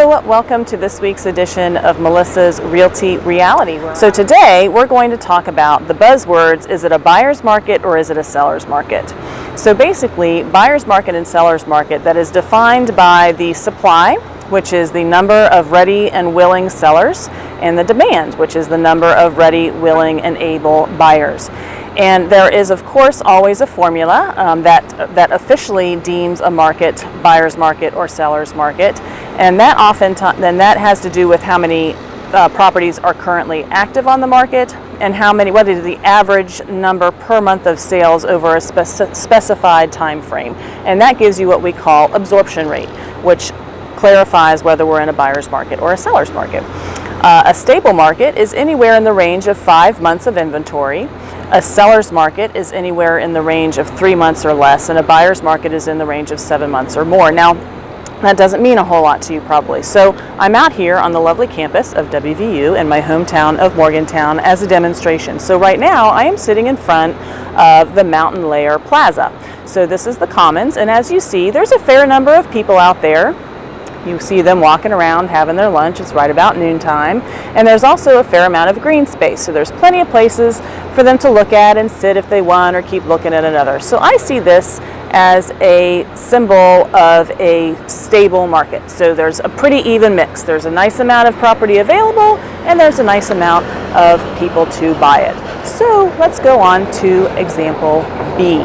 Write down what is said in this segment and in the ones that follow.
Welcome to this week's edition of Melissa's Realty Reality. So today we're going to talk about the buzzwords. Is it a buyer's market or is it a seller's market? So basically, buyer's market and seller's market, that is defined by the supply, which is the number of ready and willing sellers, and the demand, which is the number of ready, willing, and able buyers. And there is, of course, always a formula that officially deems a market buyer's market or seller's market, and that has to do with how many properties are currently active on the market and what is the average number per month of sales over a specified time frame, and that gives you what we call absorption rate, which clarifies whether we're in a buyer's market or a seller's market. A stable market is anywhere in the range of 5 months of inventory. A seller's market is anywhere in the range of 3 months or less, and a buyer's market is in the range of 7 months or more. Now, that doesn't mean a whole lot to you probably. So I'm out here on the lovely campus of WVU in my hometown of Morgantown as a demonstration. So right now I am sitting in front of the Mountain Layer Plaza. So this is the Commons, and as you see, there's a fair number of people out there. You see them walking around having their lunch. It's right about noontime. And there's also a fair amount of green space. So there's plenty of places for them to look at and sit if they want, or keep looking at another. So I see this as a symbol of a stable market. So there's a pretty even mix. There's a nice amount of property available, and there's a nice amount of people to buy it. So let's go on to example B.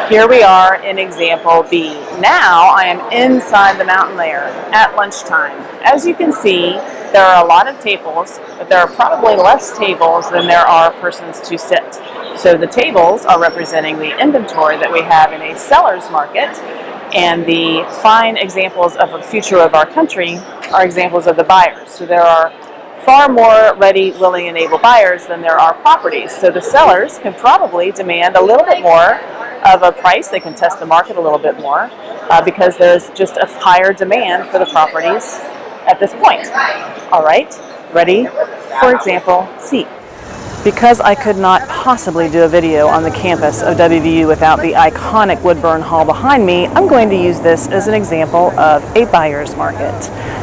Here we are in example B. Now I am inside the mountain layer at lunchtime. As you can see, there are a lot of tables, but there are probably less tables than there are persons to sit. So the tables are representing the inventory that we have in a seller's market, and the fine examples of the future of our country are examples of the buyers. So there are far more ready, willing, and able buyers than there are properties. So the sellers can probably demand a little bit more of a price. They can test the market a little bit more because there's just a higher demand for the properties at this point. All right, ready for example C. Because I could not possibly do a video on the campus of WVU without the iconic Woodburn Hall behind me, I'm going to use this as an example of a buyer's market.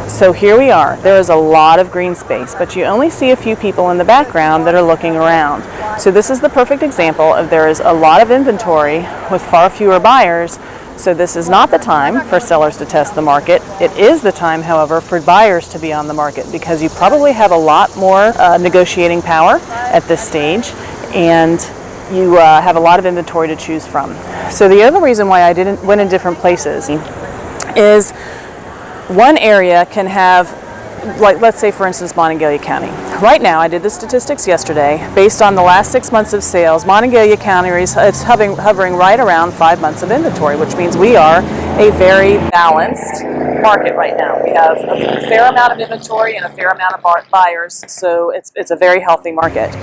So here we are. There is a lot of green space, but you only see a few people in the background that are looking around. So this is the perfect example of there is a lot of inventory with far fewer buyers. So this is not the time for sellers to test the market. It is the time, however, for buyers to be on the market, because you probably have a lot more negotiating power at this stage, and you have a lot of inventory to choose from. So the other reason why I went in different places is one area can have, like, let's say for instance Monongalia County. Right now, I did the statistics yesterday. Based on the last 6 months of sales, Monongalia County is hovering right around 5 months of inventory, which means we are a very balanced market right now. We have a fair amount of inventory and a fair amount of buyers, so it's a very healthy market.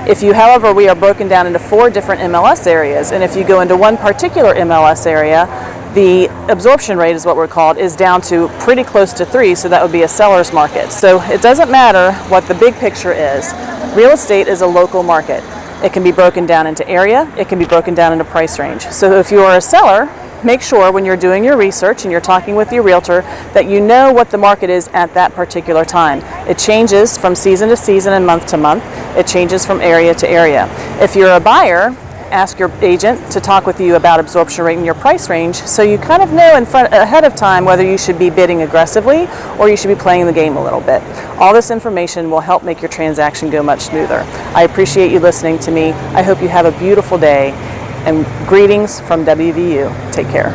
However, we are broken down into 4 different MLS areas, and if you go into one particular MLS area, the absorption rate is what we're called, is down to pretty close to 3, so that would be a seller's market. So it doesn't matter what the big picture is. Real estate is a local market. It can be broken down into area, it can be broken down into price range. So if you are a seller, make sure when you're doing your research and you're talking with your realtor that you know what the market is at that particular time. It changes from season to season and month to month. It changes from area to area. If you're a buyer, ask your agent to talk with you about absorption rate in your price range, so you kind of know ahead of time whether you should be bidding aggressively or you should be playing the game a little bit. All this information will help make your transaction go much smoother. I appreciate you listening to me. I hope you have a beautiful day, and greetings from WVU. Take care.